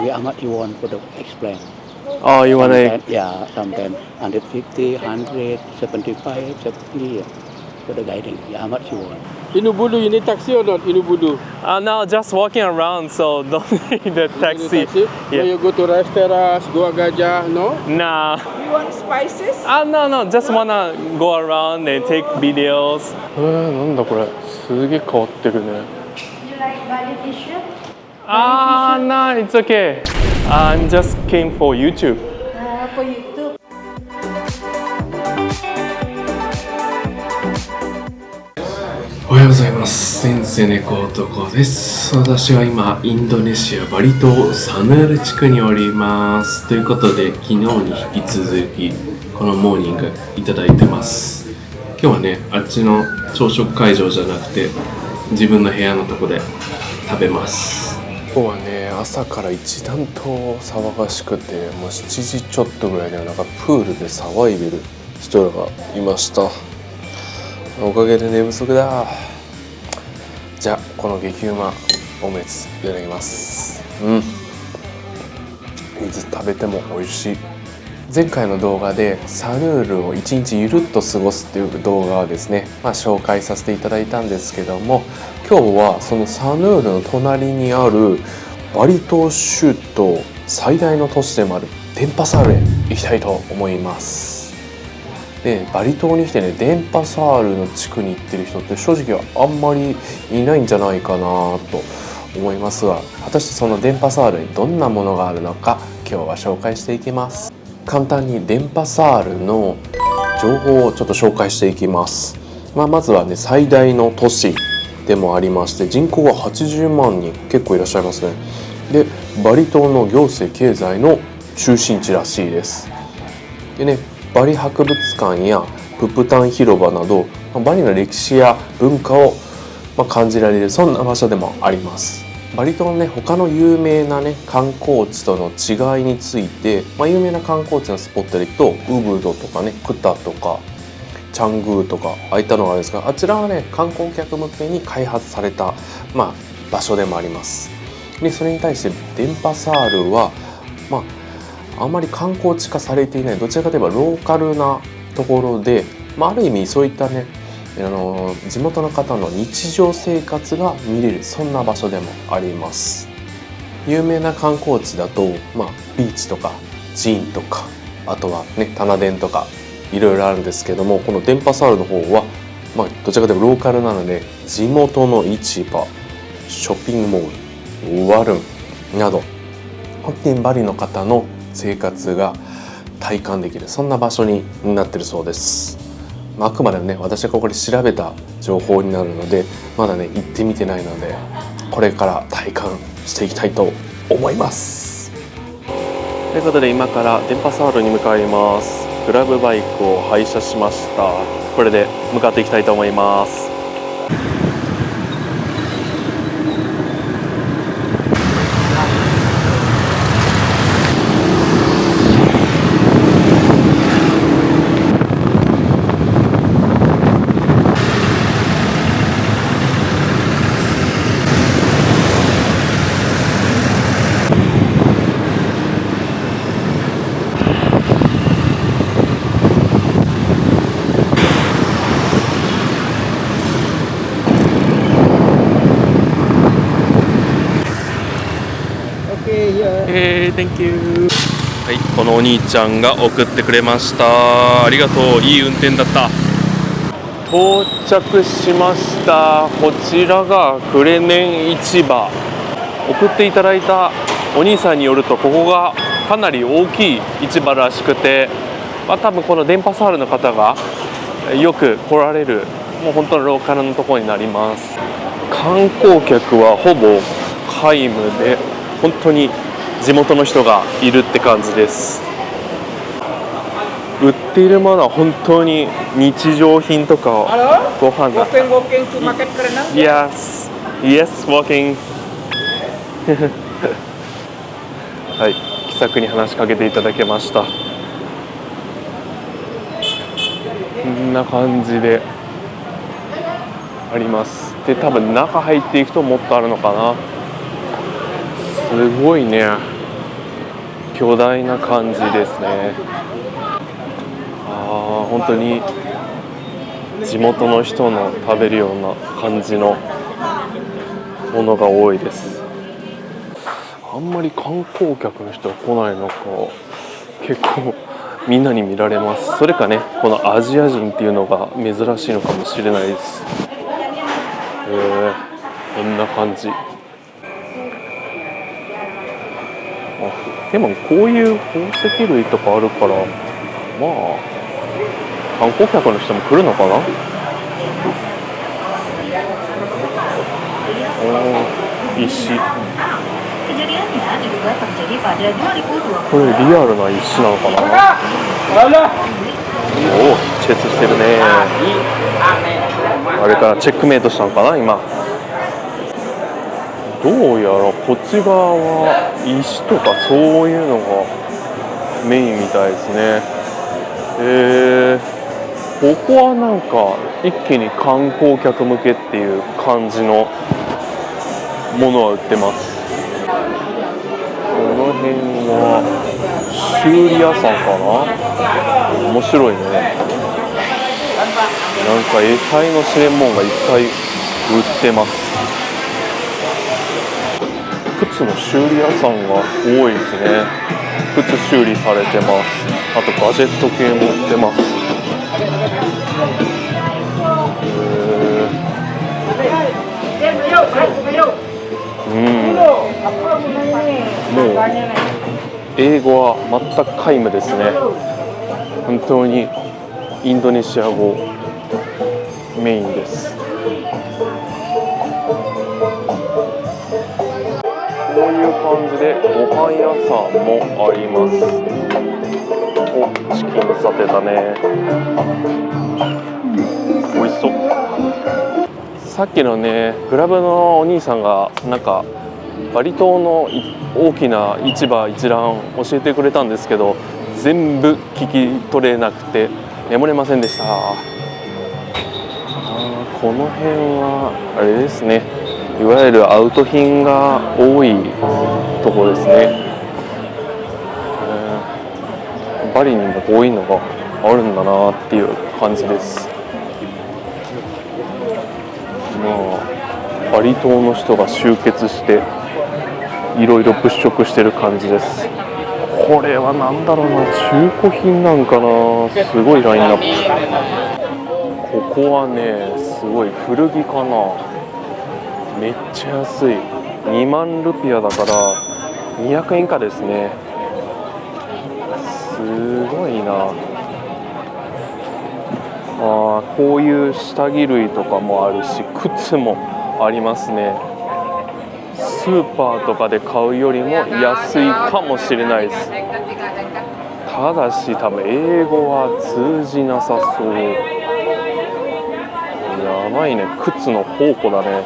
We how much you want for the explain. Oh, you wanna? Sometimes, yeah, sometimes 150, 100, 75, 70 for the guiding. Yeah, how much you want? Inubudu, you need taxi or not? Inubudu. No, just walking around, so don't need a taxi. So you go to Resteras, Gua Gajah, no? Nah. You want spices? No, just wanna go around and take videos. なんだこれ、すげえ変わってるね。You like Bali tissue? No, it's okay. I'm just came for YouTube. For YouTube. おはようございます。先生猫男です。私は今インドネシアバリ島サヌール地区におります。ということで昨日に引き続きこのモーニングいただいてます。今日はねあっちの朝食会場じゃなくて自分の部屋のとこで食べます。今日はね朝から一段と騒がしくてもう7時ちょっとぐらいでなんかプールで騒いでる人らがいました。おかげで寝不足だ。じゃあこの激うまオムレツいただきます。いつ食べても美味しい。前回の動画でサヌールを一日ゆるっと過ごすっていう動画をですね、紹介させていただいたんですけども、今日はそのサヌールの隣にあるバリ島州都最大の都市でもあるデンパサールへ行きたいと思います。でバリ島に来てねデンパサールの地区に行ってる人って正直はあんまりいないんじゃないかなと思いますが、果たしてそのデンパサールにどんなものがあるのか今日は紹介していきます。簡単にデンパサールの情報をちょっと紹介していきます。まずはね最大の都市でもありまして人口が80万人結構いらっしゃいますね。でバリ島の行政経済の中心地らしいです。でねバリ博物館やププタン広場などバリの歴史や文化を感じられるそんな場所でもあります。バリ島のね他の有名なね観光地との違いについて、有名な観光地のスポットでいくとウブドとかねクタとかチャングーとかああいったのがあるんですが、あちらはね観光客向けに開発された、場所でもあります。でそれに対してデンパサールはあまり観光地化されていないどちらかといえばローカルなところで、ある意味そういったね地元の方の日常生活が見れるそんな場所でもあります。有名な観光地だと、ビーチとか寺院とかあとはね棚田とかいろいろあるんですけども、このデンパサールの方は、どちらかというとローカルなので地元の市場、ショッピングモール、ワルンなど本当にバリの方の生活が体感できるそんな場所になっているそうです。あくまでもね私がここで調べた情報になるのでまだね行ってみてないのでこれから体感していきたいと思います。ということで今からデンパサールに向かいます。グラブバイクを廃車しました。これで向かっていきたいと思います。Thank you。はい、このお兄ちゃんが送ってくれました。ありがとう。いい運転だった。到着しました。こちらがクレメン市場。送っていただいたお兄さんによるとここがかなり大きい市場らしくて、多分このデンパサールの方がよく来られるもう本当のローカルのところになります。観光客はほぼ皆無で本当に地元の人がいるって感じです。売っているものは本当に日常品とかご飯が Walking to market Kerenang? Yes, walking はい、気さくに話しかけていただけました。こんな感じであります。で多分中入っていくともっとあるのかな。すごいね。巨大な感じですね。本当に地元の人の食べるような感じのものが多いです。あんまり観光客の人は来ないのか、結構みんなに見られます。それかね、このアジア人っていうのが珍しいのかもしれないです。こんな感じ。でもこういう宝石類とかあるから、まあ観光客の人も来るのかな。石。これリアルな石なのかな。チェスしてるね。あれからチェックメイトしたのかな今。どうやらこっち側は石とかそういうのがメインみたいですね。ここはなんか一気に観光客向けっていう感じのものは売ってます。この辺は修理屋さんかな。面白いね。なんか得体の知れんもんがいっぱい売ってます。靴の修理屋さんが多いですね。靴修理されてます。あとガジェット系も売ってます。もう英語は全く皆無ですね。本当にインドネシア語メインです。こういう感じでご飯屋さんもあります。チキンサテだね。美味しそう。さっきのねグラブのお兄さんがなんかバリ島の大きな市場一覧教えてくれたんですけど、全部聞き取れなくて眠れませんでした。この辺はあれですね、いわゆるアウト品が多いところですね。バリにもこういうのがあるんだなっていう感じです。バリ島の人が集結していろいろ物色してる感じです。これはなんだろうな、中古品なんかな。すごいラインナップ。ここはねすごい古着かな。めっちゃ安い。2万ルピアだから200円以下ですね。すごいな。こういう下着類とかもあるし、靴もありますね。スーパーとかで買うよりも安いかもしれないです。ただし多分英語は通じなさそう。やばいね、靴の宝庫だね。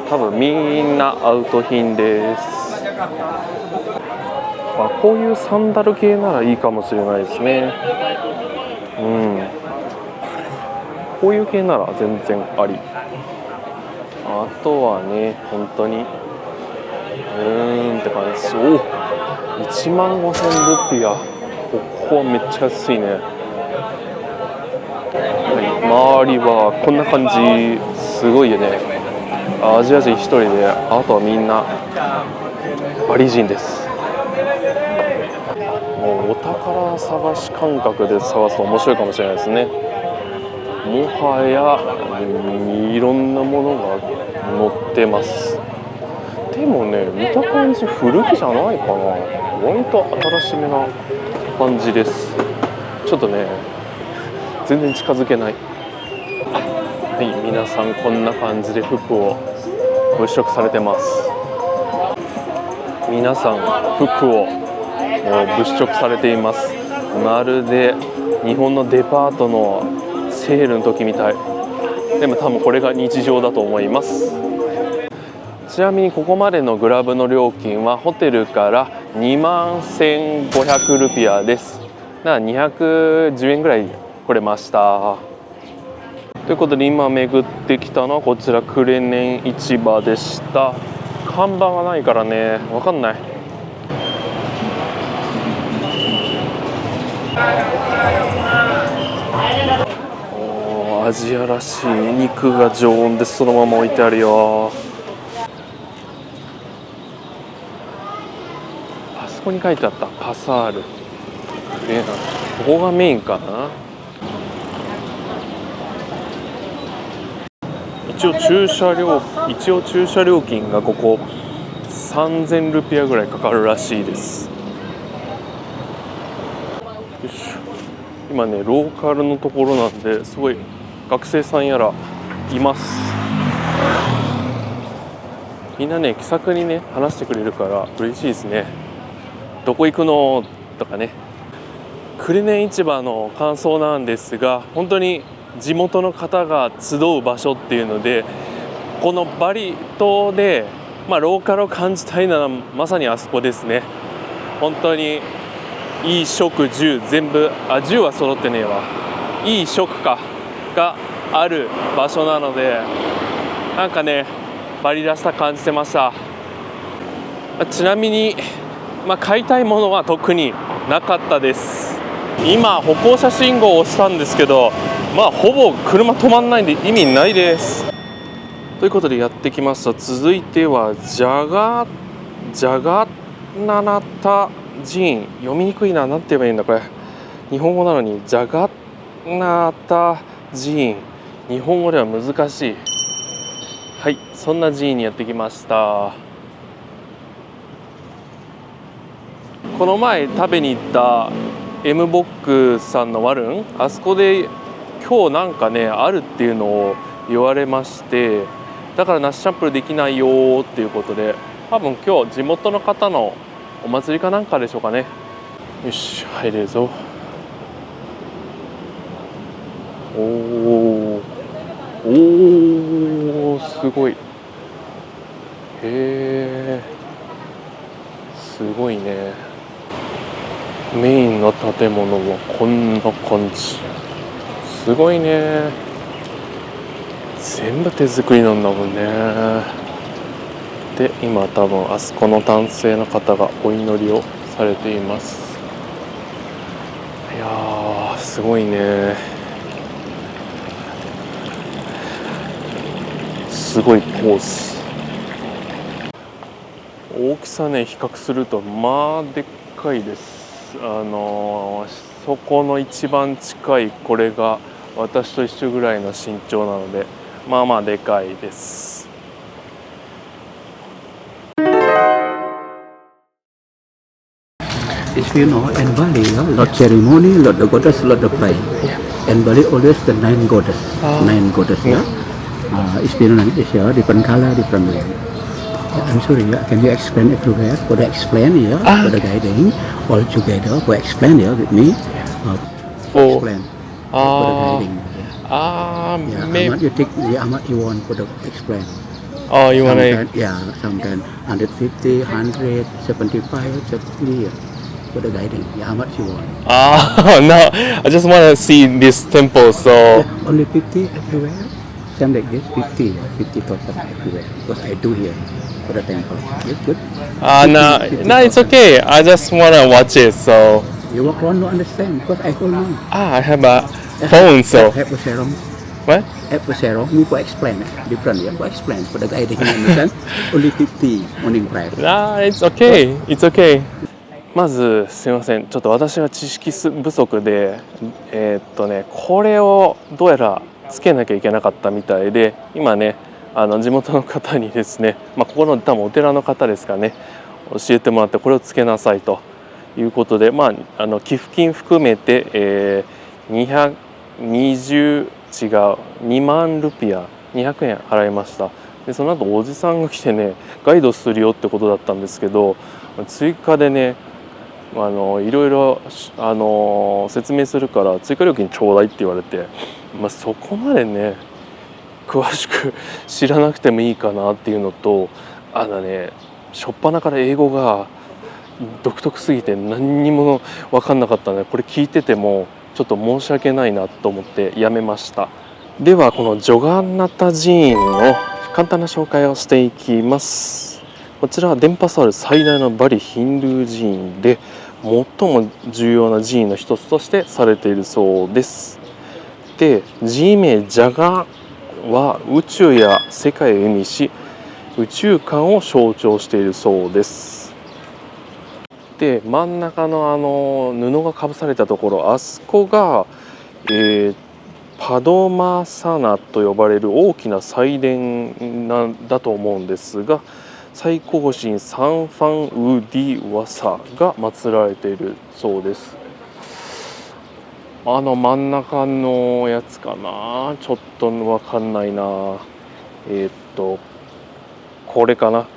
多分みんなアウト品です。こういうサンダル系ならいいかもしれないですね。こういう系なら全然あり。あとはね本当にって感じ。15000ルピア。ここはめっちゃ安いね。周りはこんな感じ。すごいよね。アジア人一人で、あとはみんなバリ人です。もうお宝探し感覚で探すと面白いかもしれないですね。もはやいろんなものが載ってます。でもね見た感じ古着じゃないかな。割と新しめな感じです。ちょっとね全然近づけない。はい、皆さんこんな感じで服を物色されてます。皆さん服を物色されています。まるで日本のデパートのセールの時みたい。でも多分これが日常だと思います。ちなみにここまでのグラブの料金はホテルから21,500ルピアです。だから210円ぐらい来れました。ということで今巡ってきたのはこちらクレネン市場でした。看板がないからね分かんない。アジアらしい肉が常温でそのまま置いてあるよ。あそこに書いてあったパサール、ここがメインかな。一応駐車料金がここ3000ルピアぐらいかかるらしいです。よいしょ。今ねローカルのところなんですごい学生さんやらいます。みんなね気さくにね話してくれるから嬉しいですね。どこ行くのとかね。クレネン市場の感想なんですが、本当に地元の方が集う場所っていうので、このバリ島で、ローカルを感じたいならまさにあそこですね。本当にいい食住全部住は揃ってねえわ、いい食家がある場所なので、なんかねバリらしさ感じてました。ちなみに、買いたいものは特になかったです。今歩行者信号を押したんですけど、ほぼ車止まんないんで意味ないです。ということでやってきました。続いてはジャガナナタ寺院、読みにくいな、なんて言えばいいんだこれ。日本語なのにジャガナタ寺院、日本語では難しい。はい、そんな寺院にやってきました。この前食べに行ったMボックさんのワルン、あそこで今日なんかねあるっていうのを言われまして、だからナシチャンプルできないよっていうことで、多分今日地元の方のお祭りかなんかでしょうかね。よし入れるぞ。おーすごい。へえすごいね。メインの建物はこんな感じ。すごいね。全部手作りなんだもんね。で今多分あそこの男性の方がお祈りをされています。いやーすごいね。すごいコース。大きさね比較するとでっかいです。そこの一番近いこれが私と一緒ぐらいの身長なので、でかいです。If you know, in Bali, lot ceremony, lot the goddess, lot the play. In Bali, always the 9 goddess, 9 goddess. Experience is different color, different way. I'm sorry, can you explain everywhere? Could I explain here? Could I guiding all together? Could I explain here with me? Explain. Could I guiding? How much you think? How much you want? Could I explain? Oh, you want to? Yeah, sometimes 150, 100, 75, 70. Could I guiding? Yeah, how much you want? No, I just want to see this temple. So Only 50 everywhere. Same like this, 50,000 everywhere. Because I do here. For the temple. It's good. No, it's okay. I just want to watch it. So You walk around, don't understand because I hold on. I have a phone, so Have a serum. what? Have a serum. Me go explain. Different. Yeah, go explain. For the guy that can understand. Only 50 morning price. It's okay. It's okay. まずすみません。ちょっと私は知識不足で、これをどうやらつけなきゃいけなかったみたいで、今ね。地元の方にですね、ここの多分お寺の方ですかね、教えてもらってこれをつけなさいということで、寄付金含めて、2万ルピア200円払いました。でその後おじさんが来てねガイドするよってことだったんですけど、追加でねいろいろ説明するから追加料金ちょうだいって言われて、そこまでね詳しく知らなくてもいいかなっていうのと、初っ端から英語が独特すぎて何にも分かんなかったので、これ聞いててもちょっと申し訳ないなと思ってやめました。ではこのジョガンナタ寺院の簡単な紹介をしていきます。こちらは電波数ある最大のバリヒンドゥー寺院で最も重要な寺院の一つとしてされているそうです。で地名ジャガは宇宙や世界を意味し、宇宙観を象徴しているそうです。で真ん中の布がかぶされたところ、あそこが、パドマサナと呼ばれる大きな祭殿なんだと思うんですが、最高神サンファンウディワサが祀られているそうです。真ん中のやつかな、ちょっと分かんないな。これかな、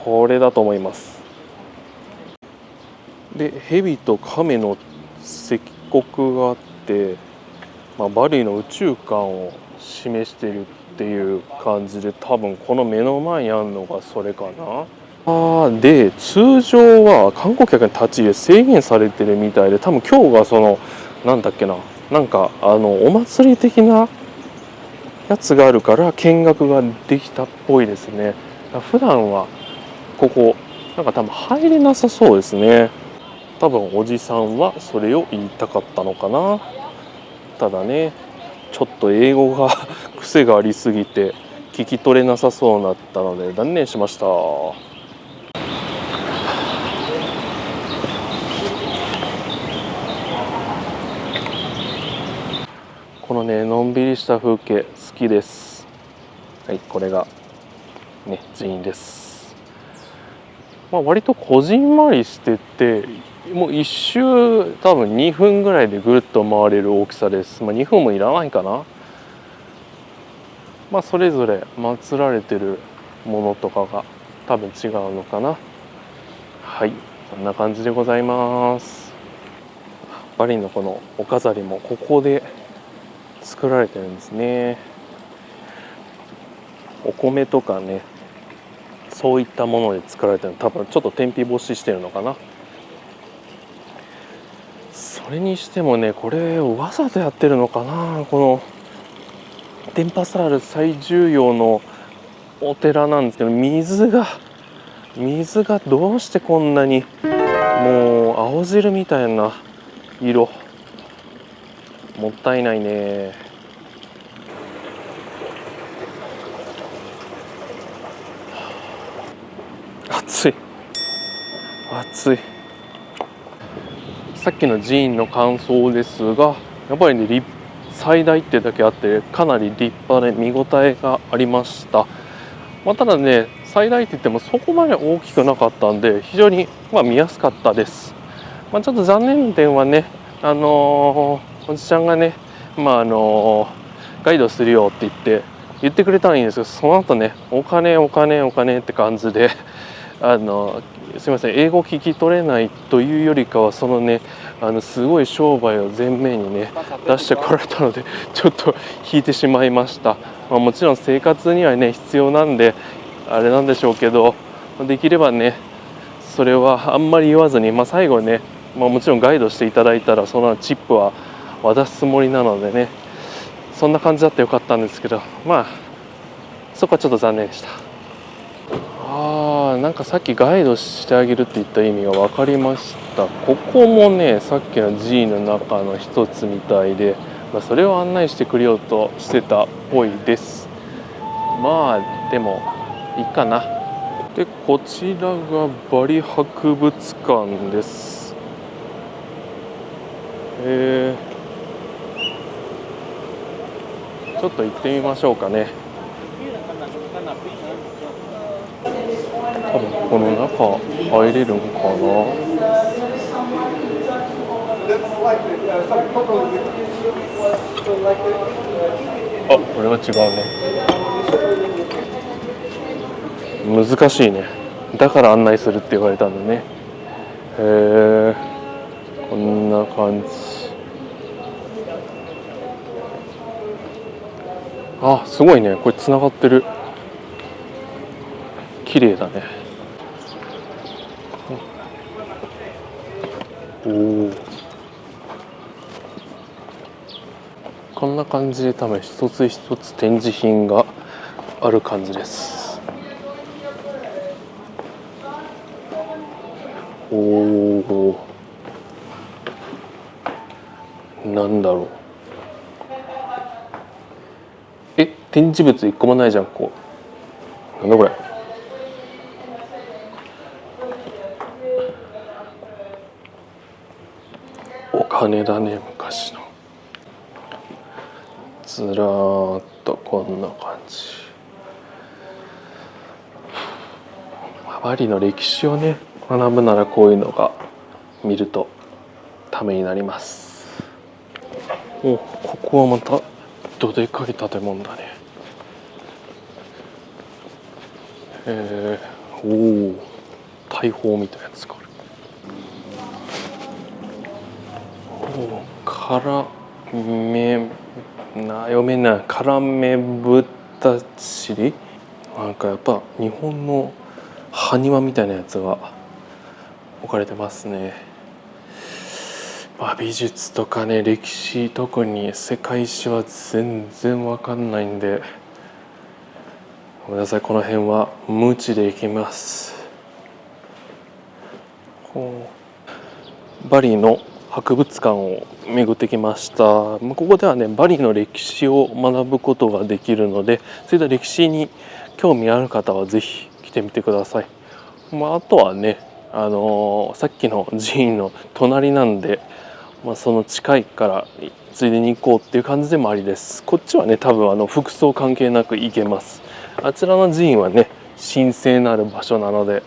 これだと思います。で蛇と亀の石刻があって、バリの宇宙観を示しているっていう感じで、多分この目の前にあるのがそれかな。で通常は観光客に立ち入り制限されてるみたいで、多分今日がなんだっけな、なんかお祭り的なやつがあるから見学ができたっぽいですね。普段はここなんか多分入れなさそうですね。多分おじさんはそれを言いたかったのかな。ただね、ちょっと英語が癖がありすぎて聞き取れなさそうになったので断念しました。このね、のんびりした風景好きです。はい、これがね、寺院です。割とこじんまりしてて、もう一周多分2分ぐらいでぐるっと回れる大きさです。2分もいらないかな。それぞれ祀られてるものとかが多分違うのかな。はい、そんな感じでございます。バリのこのお飾りもここで作られてるんですね。お米とかね、そういったもので作られてるの、多分ちょっと天日干ししてるのかな。それにしてもね、これわざとやってるのかな。この電波サラル最重要のお寺なんですけど、水がどうしてこんなにもう青汁みたいな色、もったいないね。暑い暑い。さっきの寺院の感想ですが、やっぱりね、最大ってだけあってかなり立派で見応えがありました。ただね、最大って言ってもそこまで大きくなかったんで、非常に見やすかったです。ちょっと残念な点はね、おじちゃんがね、ガイドするよって言ってくれたらいいんですけど、その後ね、お金って感じですみません、英語聞き取れないというよりかは、そのね、すごい商売を前面にね出してこられたので、ちょっと引いてしまいました。もちろん生活にはね必要なんであれなんでしょうけど、できればねそれはあんまり言わずに、最後ね、もちろんガイドしていただいたらそのチップは渡すつもりなのでね、そんな感じだってよかったんですけど、そこはちょっと残念でした。なんかさっきガイドしてあげるって言った意味が分かりました。ここもね、さっきの G の中の一つみたいで、それを案内してくれようとしてたっぽいです。でもいいかな。でこちらがバリ博物館です。ちょっと行ってみましょうかね。多分この中入れるんかな。これは違うね。難しいね。だから案内するって言われたんだね。こんな感じ。すごいね。これつながってる。綺麗だね。こんな感じで多分一つ一つ展示品がある感じです。なんだろ展示物一個もないじゃん。こうなんだこれ。お金だね、昔の。ずらーっとこんな感じ。バリの歴史をね学ぶならこういうのが見るとためになります。お、ここはまたどでかい建物だね。おお、大砲みたいなやつがある。お、からめ読めない、からめぶたちり、なんかやっぱ日本の埴輪みたいなやつが置かれてますね。まあ、美術とかね、歴史、特に世界史は全然わかんないんでごめんなさい、この辺は無知でいきます。バリの博物館を巡ってきました。ここではね、バリの歴史を学ぶことができるので、そういった歴史に興味ある方はぜひ来てみてください。あとはね、さっきの寺院の隣なんで、その近いからついでに行こうっていう感じでもありです。こっちはね、多分服装関係なく行けます。あちらの寺院はね、神聖なる場所なので、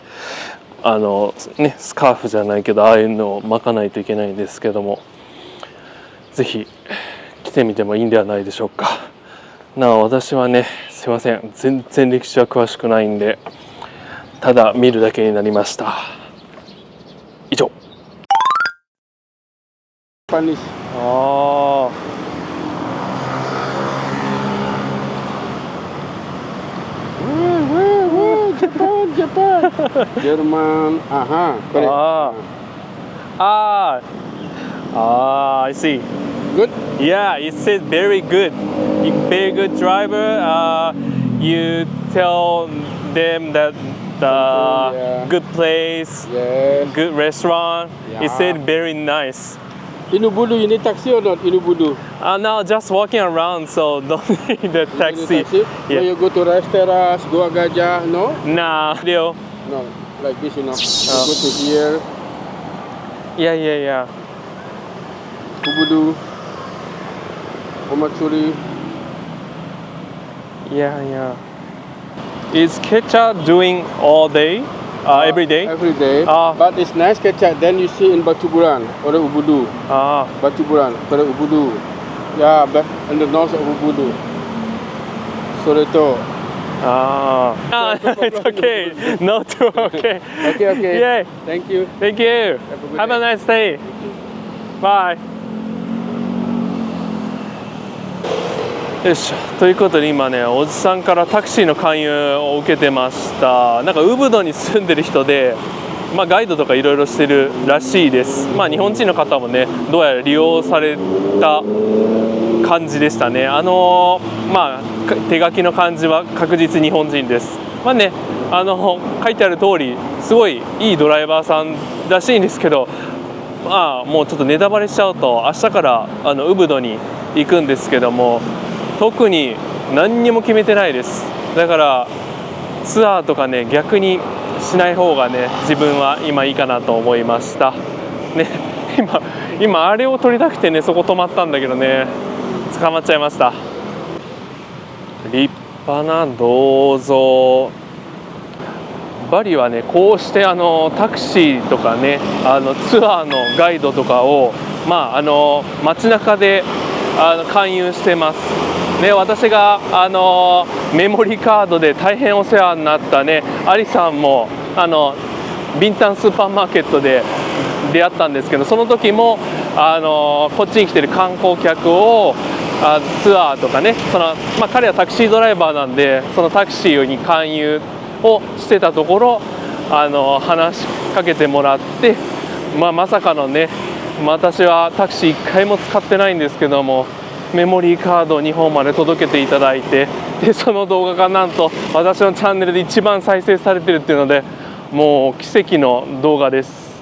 ね、スカーフじゃないけどああいうのを巻かないといけないんですけども、ぜひ来てみてもいいんではないでしょうか。私はね、すいません、全然歴史は詳しくないんで、ただ見るだけになりました。以上。Panis. ああ。Japan. Jerman. Aha. Correct. I see. Good. Yeah, it says very good. Very good driver. You tell them that Yeah. good place, Yes. good restaurant. It Yeah. said very nice. Inubudu, you need taxi or not? Inubudu. Now just walking around, so don't need the You need taxi. taxi? When you go to Resteras, Gua Gajah, no? Nah, Leo. No. Like this, you know. You go to here, Yeah. Ubudu, Omatsuri. Yeah. Is Kecha doing all day? Every day? Every day. Ah. But it's nice kecap. Then you see in Batuburan or Ubudu. Batuburan, pada Ubudu. Yeah, back in the north of Ubudu. Soreto. It's okay. Not too okay. Okay. Yay. Thank you. Thank you. Have a good Have a nice day. Bye. よし、ということで今ね、おじさんからタクシーの勧誘を受けてました。なんかウブドに住んでる人で、ガイドとかいろいろしてるらしいです。日本人の方もね、どうやら利用された感じでしたね。手書きの漢字は確実日本人です。書いてある通りすごいいいドライバーさんらしいんですけど、もうちょっとネタバレしちゃうと、明日からウブドに行くんですけども、特に何にも決めてないです。だからツアーとかね、逆にしない方がね、自分は今いいかなと思いましたね。今あれを撮りたくてね、そこ止まったんだけどね、捕まっちゃいました。立派な銅像。バリはね、こうしてタクシーとかね、ツアーのガイドとかを街中で勧誘してますね。私がメモリーカードで大変お世話になったね、アリさんもビンタンスーパーマーケットで出会ったんですけど、その時もこっちに来てる観光客をツアーとかね、彼はタクシードライバーなんで、そのタクシーに勧誘をしてたところ話しかけてもらって、まさかのね、私はタクシー1回も使ってないんですけども、メモリーカードを日本まで届けていただいて、でその動画がなんと私のチャンネルで一番再生されてるっていうので、もう奇跡の動画です。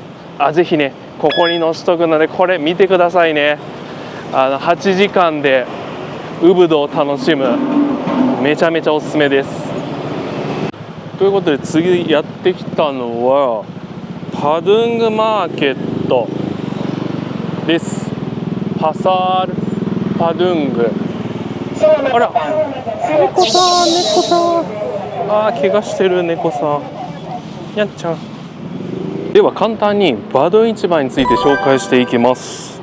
ぜひね、ここに載せとくので、これ見てくださいね。8時間でウブドを楽しむめちゃめちゃおすすめです。ということで次やってきたのはパドゥングマーケットです。パサールパドゥング。あら、猫さん、猫さん。あー、怪我してる猫さん。やっちゃん。では簡単にバドゥン市場について紹介していきます。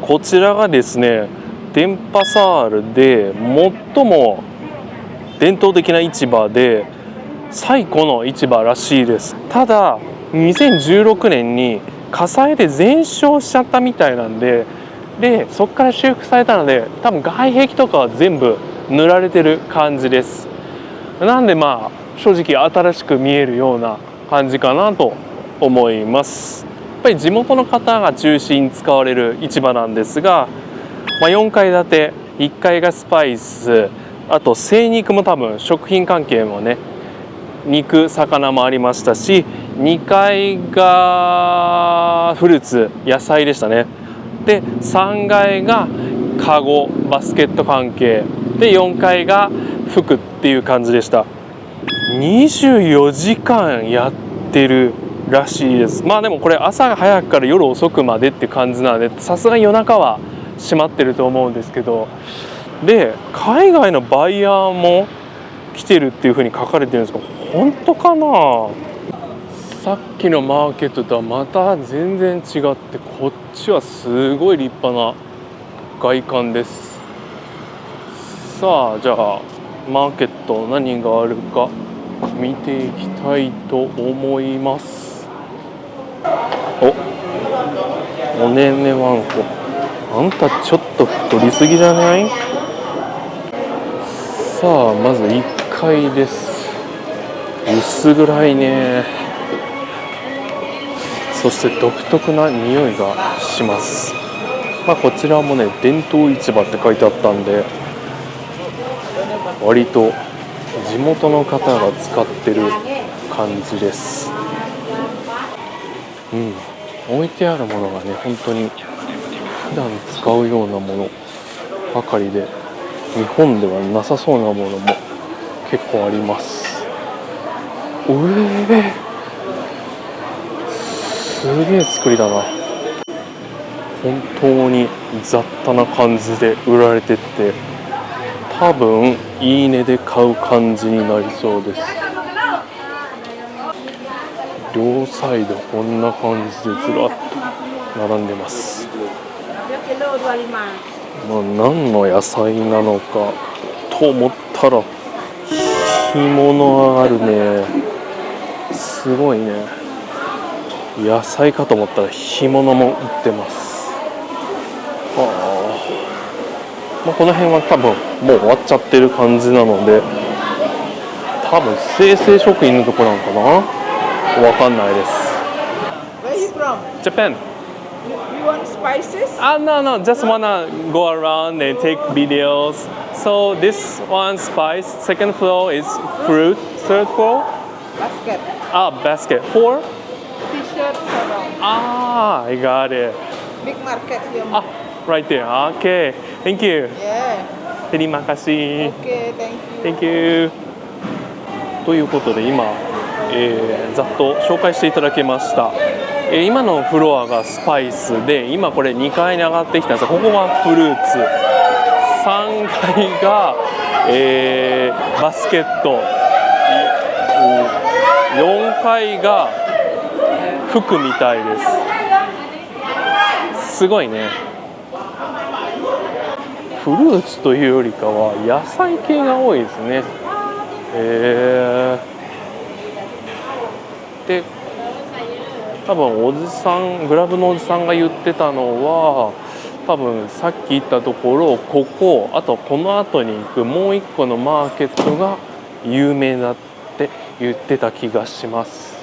こちらがですね、デンパサールで最も伝統的な市場で最古の市場らしいです。ただ2016年に火災で全焼しちゃったみたいなんで、そこから修復されたので多分外壁とかは全部塗られてる感じです。なんでまあ正直新しく見えるような感じかなと思います。やっぱり地元の方が中心に使われる市場なんですが、4階建て、1階がスパイス、あと精肉も多分食品関係もね、肉魚もありましたし、2階がフルーツ野菜でしたね。で3階がカゴバスケット関係で、4階が服っていう感じでした。24時間やってるらしいです。まあでもこれ朝早くから夜遅くまでって感じなので、さすがに夜中は閉まってると思うんですけど、で海外のバイヤーも来てるっていう風に書かれてるんですけど、本当かな。さっきのマーケットとはまた全然違って、こっちはすごい立派な外観です。さあじゃあマーケット何があるか見ていきたいと思います。おねんねワンコ、あんたちょっと太りすぎじゃない？さあまず1階です。薄暗いね。そして独特な匂いがします。こちらもね、伝統市場って書いてあったんで、割と地元の方が使ってる感じです。置いてあるものがね、本当に普段使うようなものばかりで、日本ではなさそうなものも結構あります。すげえ作りだな。本当に雑多な感じで売られてって、多分いいねで買う感じになりそうです。両サイドこんな感じでずらっと並んでます。何の野菜なのかと思ったら干物があるね。すごいね。野菜かと思ったら干物も売ってます。この辺は多分もう終わっちゃってる感じなので、多分生鮮食品のところなのかな、わかんないです。 Where are you from? Japan. You want spices? No, just wanna go around and take videos. So this one spice, second floor is fruit, third floor Basket. basket, 4. T-shirt sarong. I got it. Big market here. Right there. Okay, thank you. Yeah. Terima kasih. Okay, thank you. Thank you. ということで今、ざっと紹介していただきました。今のフロアがスパイスで、今これ2階に上がってきたんですが、ここがフルーツ、3階が、バスケット、4階が服みたいです。すごいね。フルーツというよりかは野菜系が多いですね。で多分おじさん、グラブのおじさんが言ってたのは、多分さっき言ったところ、ここ、あとこの後に行くもう一個のマーケットが有名だって言ってた気がします。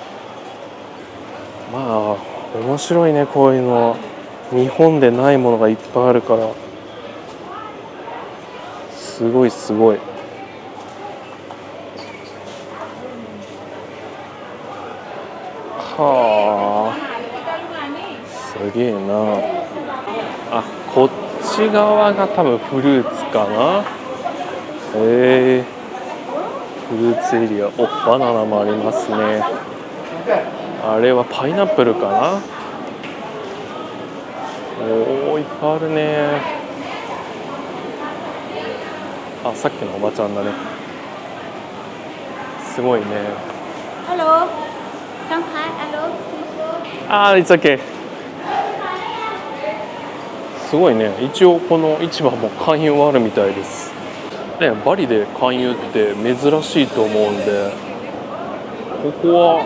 面白いね、こういうの。日本でないものがいっぱいあるから、すごいすごい。すげえな。こっち側が多分フルーツかな。フルーツエリア、お、バナナもありますね。あれはパイナップルかな。おー、いっぱいあるね。あ、さっきのおばちゃんだね。すごいね。Hello, Shanghai, hello. あー、it's okay。すごいね。一応この市場も勧誘はあるみたいです。ね、バリで勧誘って珍しいと思うんで、ここは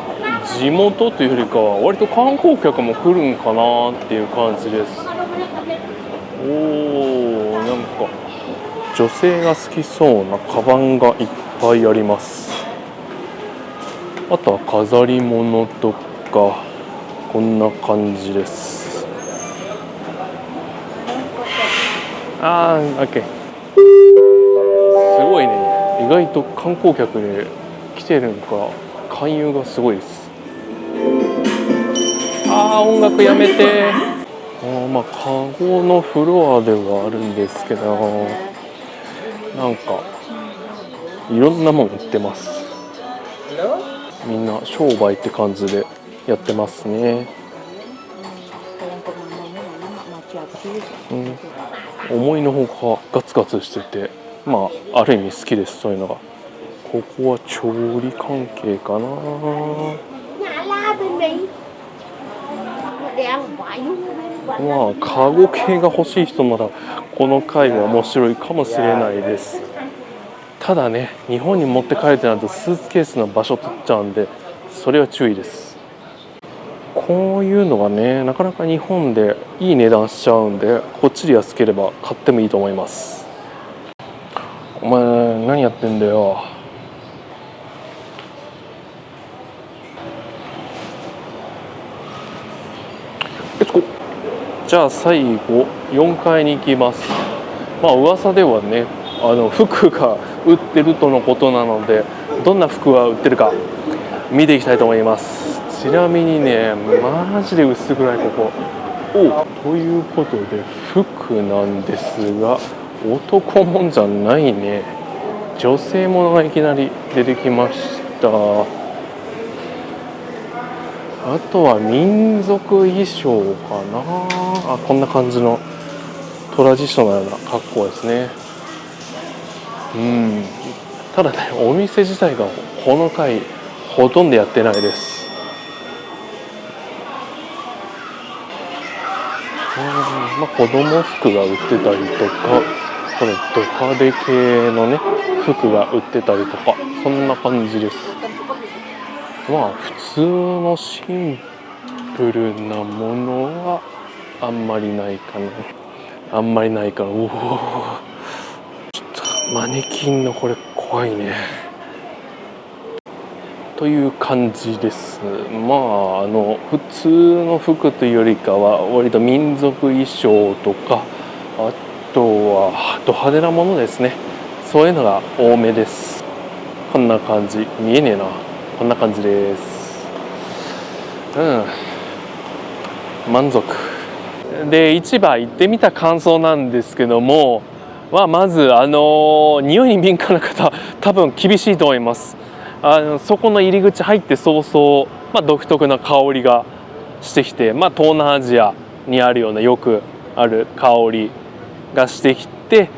地元というよりかは割と観光客も来るんかなっていう感じです。おー、なんか女性が好きそうなカバンがいっぱいあります。あとは飾り物とかこんな感じです。あー、OK。すごいね。意外と観光客で来てるのか、勧誘がすごいです。あー、音楽やめて。まあカゴのフロアではあるんですけど、なんかいろんなもの売ってます。みんな商売って感じでやってますね。思いのほかガツガツしてて、まあある意味好きです。そういうのが。ここは調理関係かな。まあカゴ系が欲しい人ならこの回は面白いかもしれないです。ただね、日本に持って帰るとなるとスーツケースの場所取っちゃうんで、それは注意です。こういうのがね、なかなか日本でいい値段しちゃうんで、こっちで安ければ買ってもいいと思います。お前何やってんだよ。じゃあ最後4階に行きます。まあ噂ではね、服が売ってるとのことなので、どんな服が売ってるか見ていきたいと思います。ちなみにね、マジで薄暗いここ。ということで服なんですが、男もんじゃないね。女性ものがいきなり出てきました。あとは民族衣装かな。あ、こんな感じのトラディショナルな格好ですね。ただね、お店自体がこの回ほとんどやってないです。まあ、子供服が売ってたりとか、これド派手系のね服が売ってたりとか、そんな感じです。まあ普通のシンプルなものはあんまりないかな。おお、ちょっとマネキンのこれ怖いね。という感じです。まあ普通の服というよりかは割と民族衣装とか、あとはド派手なものですね。そういうのが多めです。こんな感じ。見えねえな。こんな感じです。満足で、市場行ってみた感想なんですけども、まず匂いに敏感な方多分厳しいと思います。そこの入り口入って早々、独特な香りがしてきて、東南アジアにあるようなよくある香りがしてきて、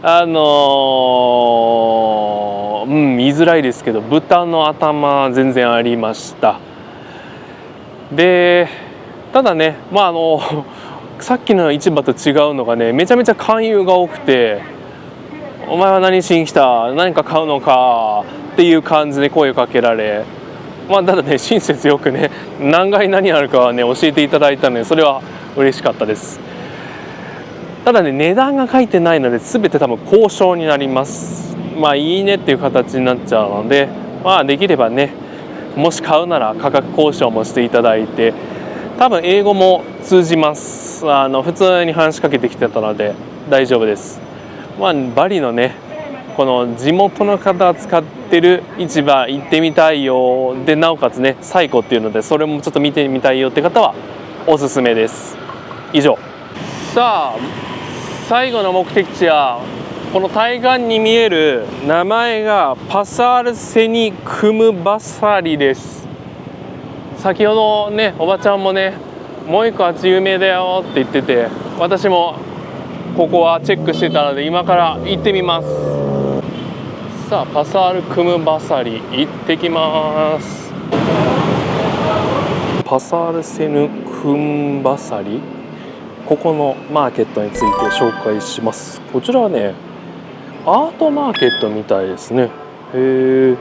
見づらいですけど豚の頭全然ありました。でただね、さっきの市場と違うのがね、めちゃめちゃ勧誘が多くて、お前は何しに来た、何か買うのかっていう感じで声をかけられ、ただね、親切よくね、何階何あるかはね教えていただいたので、それは嬉しかったです。ただね、値段が書いてないので全て多分交渉になります。いいねっていう形になっちゃうので、できればね、もし買うなら価格交渉もしていただいて、多分英語も通じます。普通に話しかけてきてたので大丈夫です。バリのね、この地元の方が使ってる市場行ってみたいよで、なおかつね最古っていうので、それもちょっと見てみたいよって方はおすすめです。以上。さあ最後の目的地はこの対岸に見える名前がパサールセニクムバサリです。先ほどね、おばちゃんもね、もう一個あっち有名だよって言ってて、私もここはチェックしてたので今から行ってみます。さあ、パサールクムバサリ行ってきます。パサールセヌクムバサリ、ここのマーケットについて紹介します。こちらはね、アートマーケットみたいですね。へー。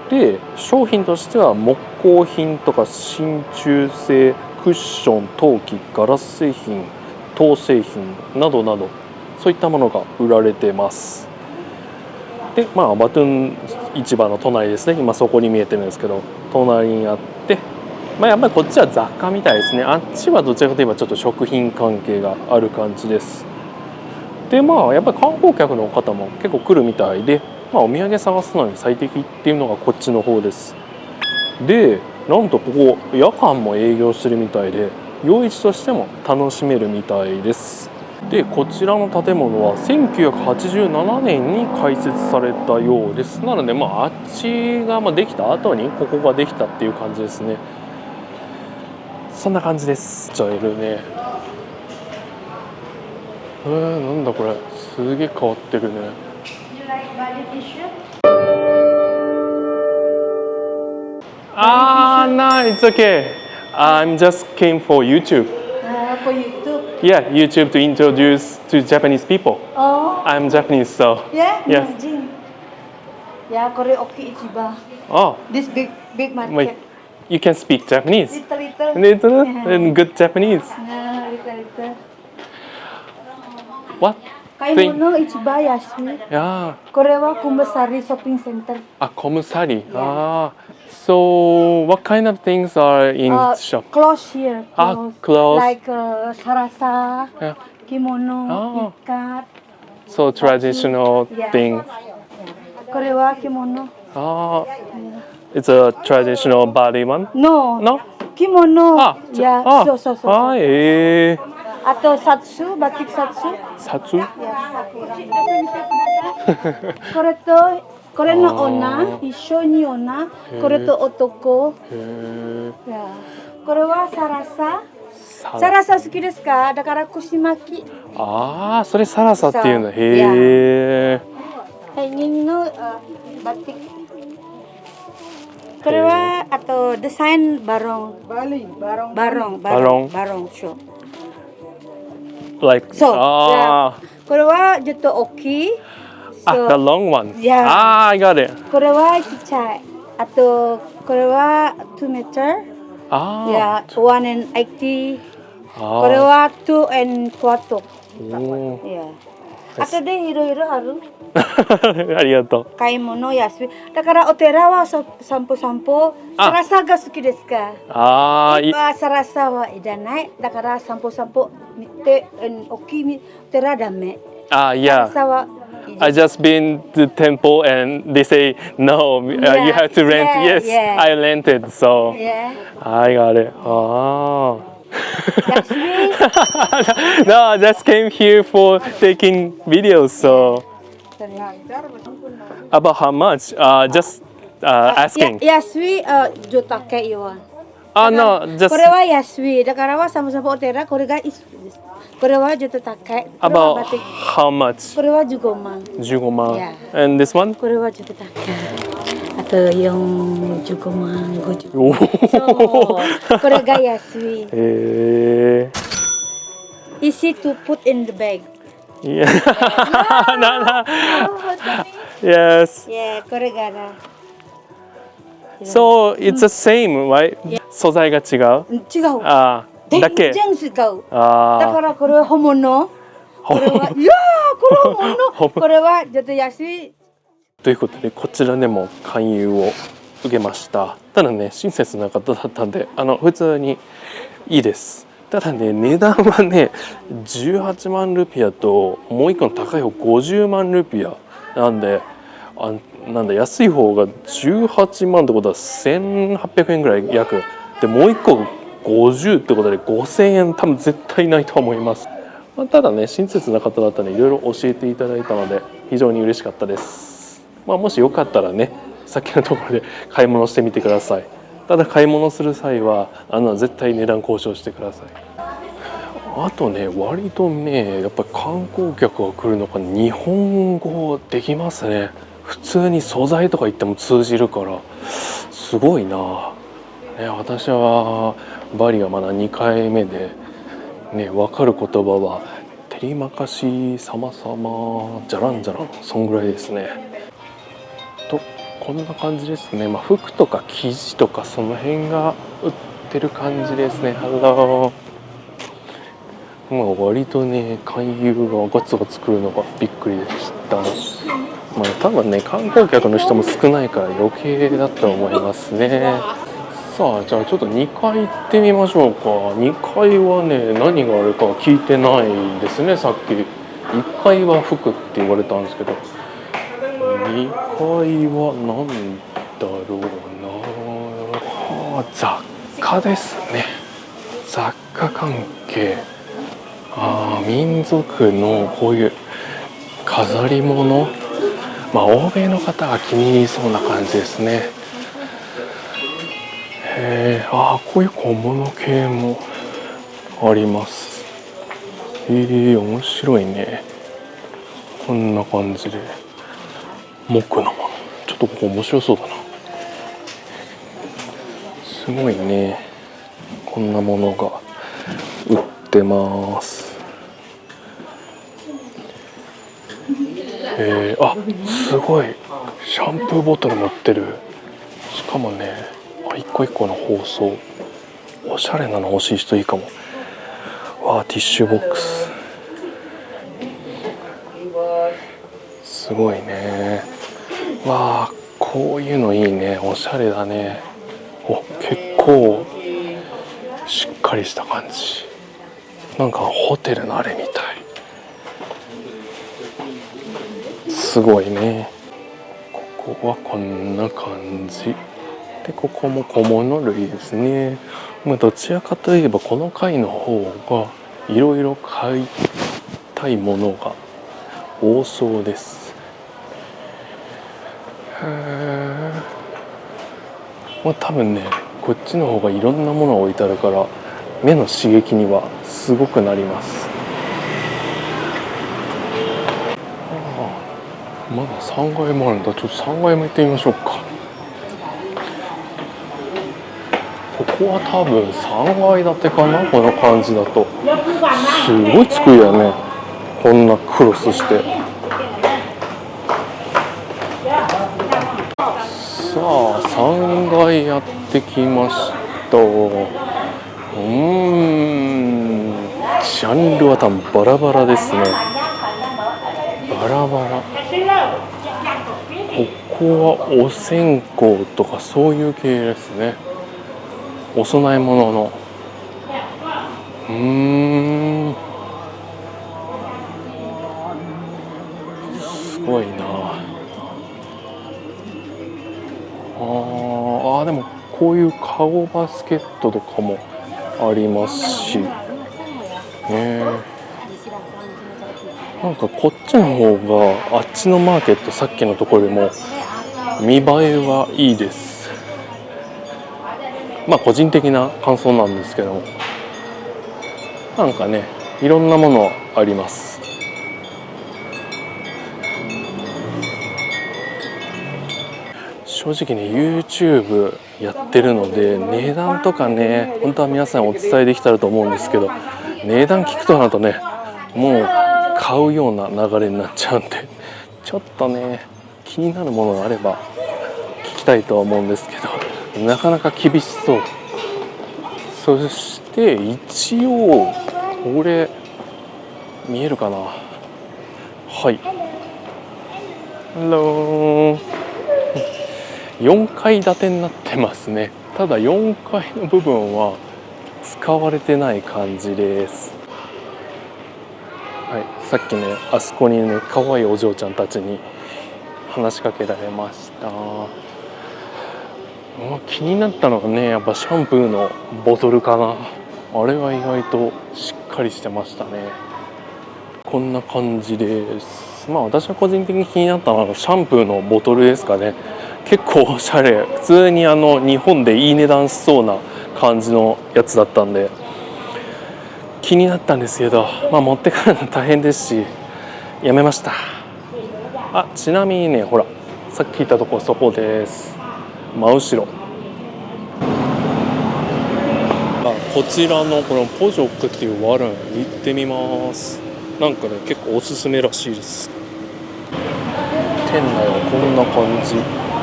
で、商品としては木工品とか真鍮製、クッション、陶器、ガラス製品、陶製品などなど、そういったものが売られてます。で、バトゥン市場の隣ですね。今そこに見えてるんですけど、隣にあって、やっぱりこっちは雑貨みたいですね。あっちはどちらかといえばちょっと食品関係がある感じです。で、やっぱり観光客の方も結構来るみたいで、お土産探すのに最適っていうのがこっちの方です。で、なんとここ夜間も営業してるみたいで、夜市としても楽しめるみたいです。で、こちらの建物は1987年に開設されたようです。なのであっちができた後にここができたっていう感じですね。そんな感じです。じゃあいるね。なんだこれ、すげえ変わってるね。No, it's okay. I'm just came for YouTube. For YouTube. Yeah, YouTube to introduce to Japanese people. Oh. I'm Japanese, so. Yeah. Yes. Imagine. Yeah, Koreoki Ichiba. Oh, This big market. wait. You can speak Japanese. Little. Little and good Japanese. Yeah, little. What? Kaimono Ichiba Yasui. Yeah. これはKumbasari Shopping Center. Komusari. So what kind of things are in shop? Clothes here. Clothes. Like sarasa, Yeah. kimono, ikat. So traditional thing. これはkimono. It's a traditional body one. No. No? Kimono. Yeah. So. あとsatsu, batik satsu. Satsu? これの女、一緒に女、これと男。これはサラサ。サラサ好きですか？だから串巻き。それサラサっていうの。へえ。人のバティック。これはあとデザインバロン。バロンショー。Like そう。これはちょっと大きい。the long one. Yeah. I got it. これはちっちゃい。あとこれは2 meter. Yeah, 180. これは2 and 4. Yeah. あとでいろいろある。ありがとう。買い物安い。だからお寺は散歩。サラサが好きですか？サラサはいらない。だから散歩見て大きいお寺ダメ。Yeah. サラサはI just been to temple and they say no, you have to rent. Yes, I rented, so I got it. No, I just came here for taking videos. So about how much? Just asking. 安いjuta ke iwan. No, just これは安い。だからは散歩お寺これがいいです。これはちょっと高い。 about how much? これは15万。15万。And this one? これはちょっと高い。あと15万、50万。そう。これが安い。Easy to put in the bag. Yeah. Yes. Yeah, これがな。So it's the same, right? 素材が違う？違う。だけ。全然違う。だからこれは本物。これは、いやー、これ本物。これはちょっと安い。ということで、こちらでも勧誘を受けました。ただね、親切な方だったんで、普通にいいです。ただね、値段はね、18万ルピアと、もう一個の高い方50万ルピアなんで、安い方が18万ってことは1800円ぐらい約で、もう一個50ってことで5000円多分絶対ないと思います。まあ、ただね親切な方だったのでいろいろ教えていただいたので非常に嬉しかったです。まあ、もしよかったらねさっきのところで買い物してみてください。ただ買い物する際は絶対値段交渉してください。あとね割とねやっぱり観光客が来るのが日本語できますね。普通に素材とか言っても通じるからすごいな、ね、私はバリはまだ2回目で、ね、分かる言葉はテリマカシ様様じゃらんじゃらんそんぐらいですね。とこんな感じですね。まあ、服とか生地とかその辺が売ってる感じですね。ハロー。まあ、割とね勧誘がガツガツ来るのがびっくりでした。まあ、多分ね観光客の人も少ないから余計だと思いますね。さあじゃあちょっと2階行ってみましょうか。2階はね何があるか聞いてないですね。さっき1階は服って言われたんですけど2階は何だろうな。雑貨ですね。雑貨関係。民族のこういう飾り物、まあ欧米の方が気に入りそうな感じですね。こういう小物系もあります。面白いね。こんな感じで木のもの、ちょっとここ面白そうだな。すごいね。こんなものが売ってます。すごいシャンプーボトル持ってる。しかもね一個一個の包装おしゃれなの欲しい人いいかも。ティッシュボックスすごいね。こういうのいいね。おしゃれだね。結構しっかりした感じ。なんかホテルのあれみたい。すごいね。ここはこんな感じで、ここも小物類ですね。どちらかといえばこの階の方がいろいろ買いたいものが多そうです。多分ねこっちの方がいろんなものが置いてあるから目の刺激にはすごくなります。まだ3階もあるんだ。ちょっと3階も行ってみましょうか。ここは多分3階建てかな。この感じだとすごい作りだね。こんなクロスしてさあ3階やってきました。ジャンルは多分バラバラですね。バラバラ。ここはお線香とかそういう系ですね。お供え物のすごいな。でもこういう顔バスケットとかもありますしなんかこっちの方があっちのマーケットさっきのところでも見栄えはいいです。個人的な感想なんですけどもなんかねいろんなものあります。正直ね YouTube やってるので値段とかね本当は皆さんお伝えできたらと思うんですけど値段聞くとなるとねもう買うような流れになっちゃうんでちょっとね気になるものがあれば聞きたいとは思うんですけどなかなか厳しそう。そして一応これ見えるかな。はい、ハロー。4階建てになってますね。ただ4階の部分は使われてない感じです。さっきねあそこにね可愛いお嬢ちゃんたちに話しかけられました。気になったのがねやっぱシャンプーのボトルかな。あれが意外としっかりしてましたね。こんな感じです。まあ私は個人的に気になったのはシャンプーのボトルですかね。結構おしゃれ、普通に日本でいい値段しそうな感じのやつだったんで気になったんですけど、まあ持って帰るの大変ですしやめました。あ、ちなみにね、ほらさっき聞いたところそこです。真後ろ。こちらのこのポジョックっていうワルン行ってみます。なんかね結構おすすめらしいです。店内はこんな感じ、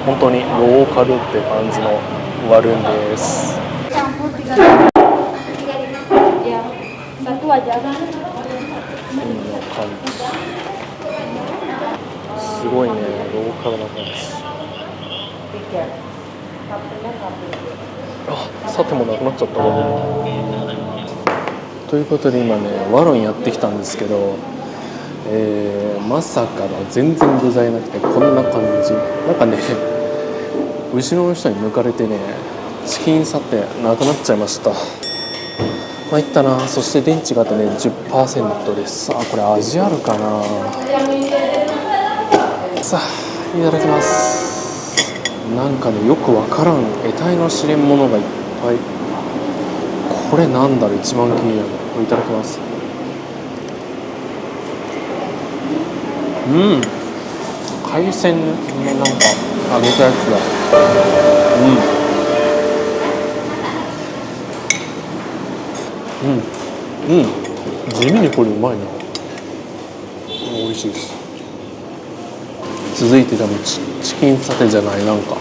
本当にローカルって感じのワルンです。こんな感じ、すごいね、ローカルな感じ。あ、さてもなくなっちゃったわ。ということで今ねワロンやってきたんですけど、まさかの全然具材なくてこんな感じ。なんかね後ろの人に抜かれてねチキンサテなくなっちゃいました。まいったな。そして電池がね 10% です。あ、これ味あるかな。さあいただきます。なんかねよくわからん得体の知れんものがいっぱい。これなんだろう、一番気になる。これいただきます。海鮮のなんか揚げたやつだ。地味にこれうまいな。美味しいです。続いて多分チキンサテじゃない、なんか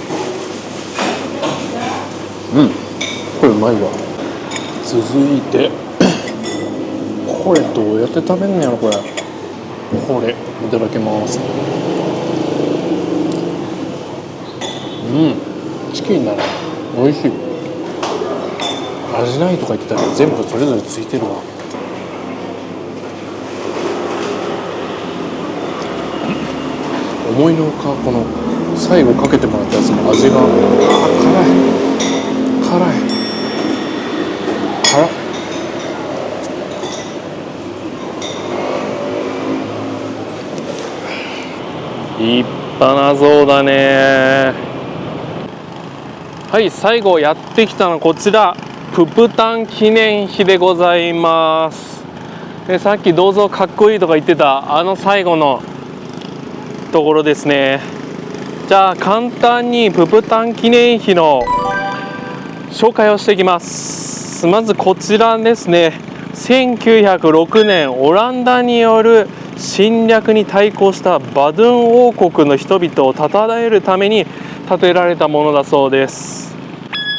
これうまいわ。続いてこれどうやって食べんのやろ。これいただきます。チキンだね、美味しい。味ないとか言ってたけど全部それぞれついてるわ。思いのほかこの最後かけてもらったやつの味が辛い。立派な像だね。はい、最後やってきたのはこちらププタン記念碑でございます。でさっき銅像かっこいいとか言ってた最後のところですね。じゃあ簡単にププタン記念碑の紹介をしていきます。まずこちらですね。1906年オランダによる侵略に対抗したバドゥン王国の人々を称えるために建てられたものだそうです。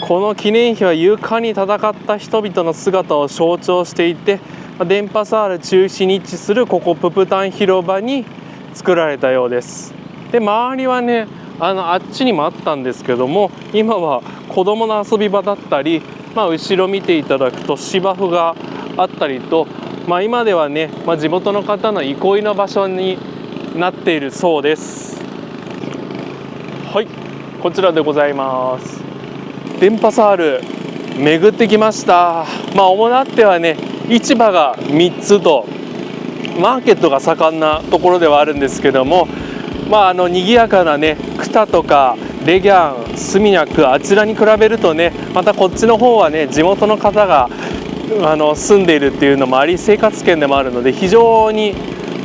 この記念碑は勇敢に戦った人々の姿を象徴していて、電波サール中心に位置するここププタン広場に作られたようです。で周りはねあっちにもあったんですけども、今は子どもの遊び場だったり、後ろ見ていただくと芝生があったりと、今ではね、地元の方の憩いの場所になっているそうです。はい、こちらでございます。電波サール巡ってきました。主ってはね市場が3つとマーケットが盛んなところではあるんですけども、賑やかなねクタとかレギャン、スミニャク、あちらに比べるとねまたこっちの方はね地元の方が住んでいるっていうのもあり、生活圏でもあるので非常に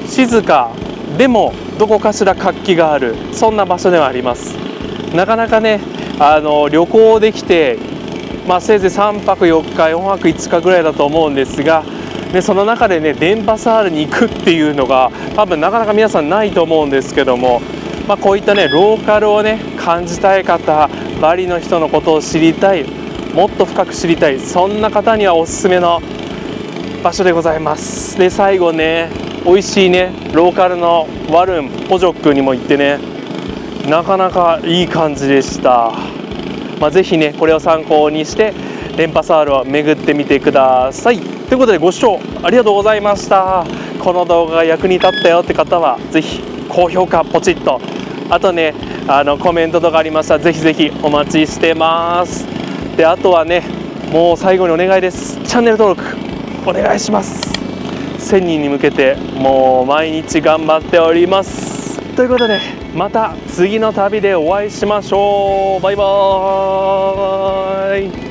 静かでもどこかしら活気がある、そんな場所ではあります。なかなかね旅行できて、せいぜい3泊4日4泊5日ぐらいだと思うんですが、でその中でね電波サールに行くっていうのが多分なかなか皆さんないと思うんですけども、こういったねローカルをね感じたい方、バリの人のことを知りたい、もっと深く知りたい、そんな方にはおすすめの場所でございます。で最後ね美味しいねローカルのワルンポジョックにも行ってね、なかなかいい感じでした。ぜひねこれを参考にして電波サールを巡ってみてください。ということでご視聴ありがとうございました。この動画が役に立ったよって方はぜひ高評価ポチッと、あとねコメントとかありましたらぜひぜひお待ちしてます。であとはねもう最後にお願いです。チャンネル登録お願いします。1000人に向けてもう毎日頑張っております。ということでまた次の旅でお会いしましょう。バイバーイ。